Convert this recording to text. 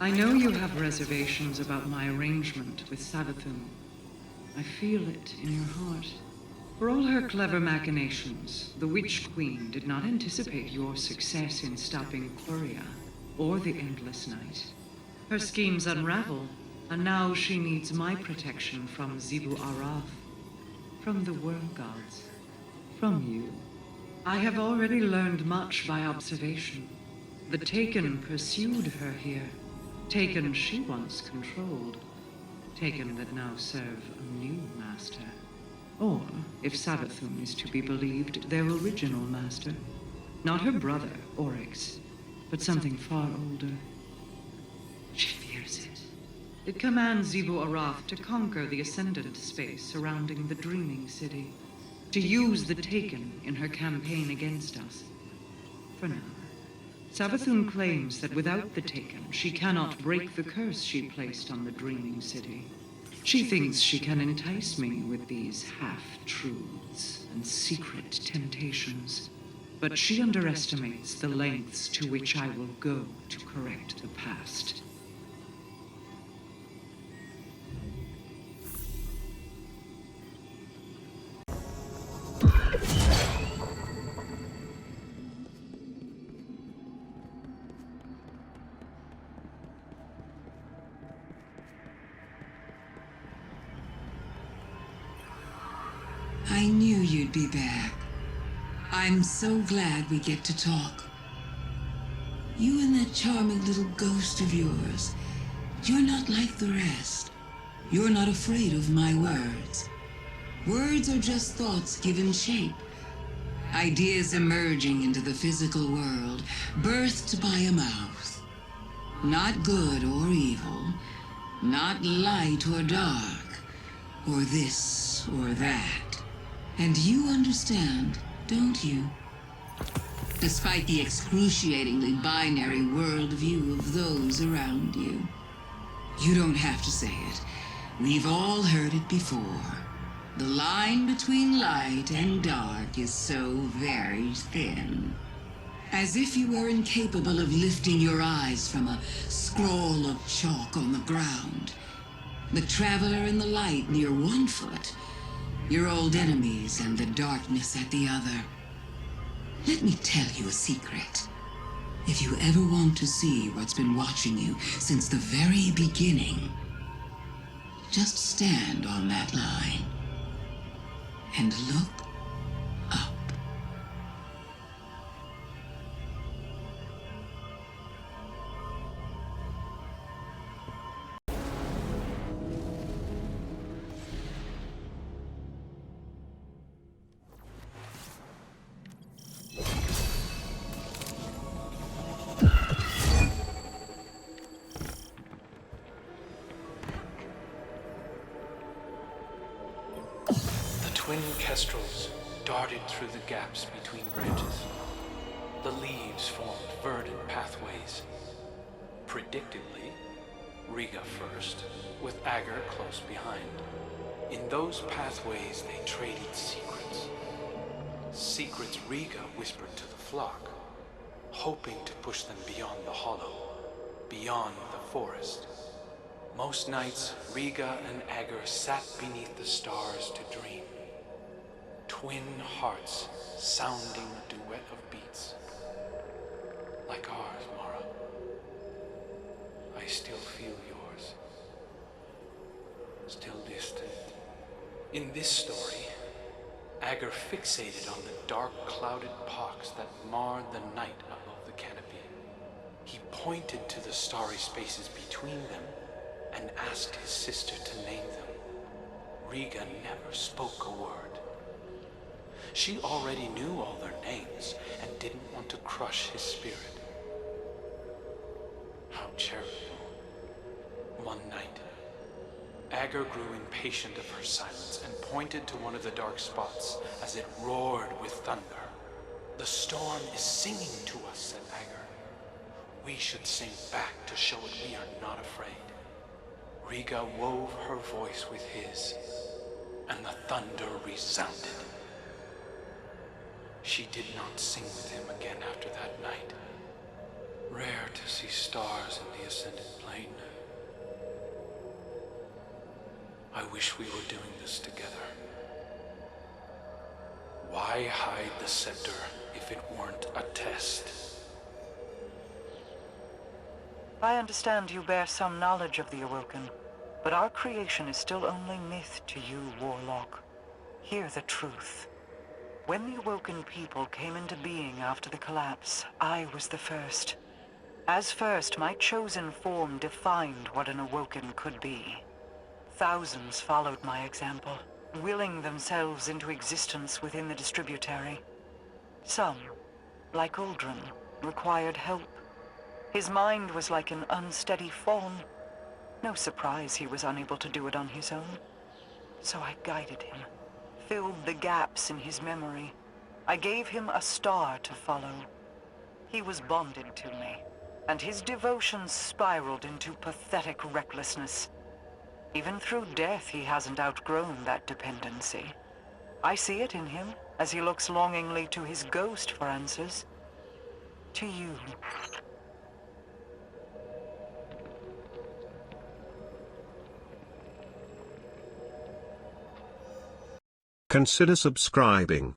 I know you have reservations about my arrangement with Savathun. I feel it in your heart. For all her clever machinations, the Witch Queen did not anticipate your success in stopping Cluria, or the Endless Night. Her schemes unravel, and now she needs my protection from Zibu Araf, from the world gods, from you. I have already learned much by observation. The Taken pursued her here. Taken she once controlled. Taken that now serve a new master. Or, if Savathun is to be believed, their original master. Not her brother, Oryx, but something far older. She fears it. It commands Zibu Araf to conquer the Ascendant space surrounding the Dreaming City. To use the Taken in her campaign against us. For now. Savathun claims that without the Taken, she cannot break the curse she placed on the Dreaming City. She thinks she can entice me with these half-truths and secret temptations. But she underestimates the lengths to which I will go to correct the past. I knew you'd be back. I'm so glad we get to talk. You and that charming little ghost of yours, you're not like the rest. You're not afraid of my words. Words are just thoughts given shape. Ideas emerging into the physical world, birthed by a mouth. Not good or evil, not light or dark, or this or that. And you understand, don't you? Despite the excruciatingly binary worldview of those around you. You don't have to say it. We've all heard it before. The line between light and dark is so very thin. As if you were incapable of lifting your eyes from a scroll of chalk on the ground. The traveler in the light near one foot, your old enemies and the darkness at the other. Let me tell you a secret. If you ever want to see what's been watching you since the very beginning, just stand on that line and look up. Twin kestrels darted through the gaps between branches. The leaves formed verdant pathways. Predictably, Riga first, with Agar close behind. In those pathways they traded secrets. Secrets Riga whispered to the flock, hoping to push them beyond the hollow, beyond the forest. Most nights, Riga and Agar sat beneath the stars to dream. Twin hearts sounding a duet of beats. Like ours, Mara. I still feel yours. Still distant. In this story, Agar fixated on the dark clouded pox that marred the night above the canopy. He pointed to the starry spaces between them and asked his sister to name them. Riga never spoke a word. She already knew all their names and didn't want to crush his spirit. How charitable. One night, Agar grew impatient of her silence and pointed to one of the dark spots as it roared with thunder. The storm is singing to us, said Agar. We should sing back to show it we are not afraid. Riga wove her voice with his, and the thunder resounded. She did not sing with him again after that night. Rare to see stars in the ascended plane. I wish we were doing this together. Why hide the scepter if it weren't a test? I understand you bear some knowledge of the Awoken, but our creation is still only myth to you, Warlock. Hear the truth. When the Awoken people came into being after the collapse, I was the first. As first, my chosen form defined what an Awoken could be. Thousands followed my example, willing themselves into existence within the distributary. Some, like Uldren, required help. His mind was like an unsteady fawn. No surprise he was unable to do it on his own. So I guided him, filled the gaps in his memory. I gave him a star to follow. He was bonded to me, and his devotion spiraled into pathetic recklessness. Even through death, he hasn't outgrown that dependency. I see it in him as he looks longingly to his ghost for answers. To you. Consider subscribing.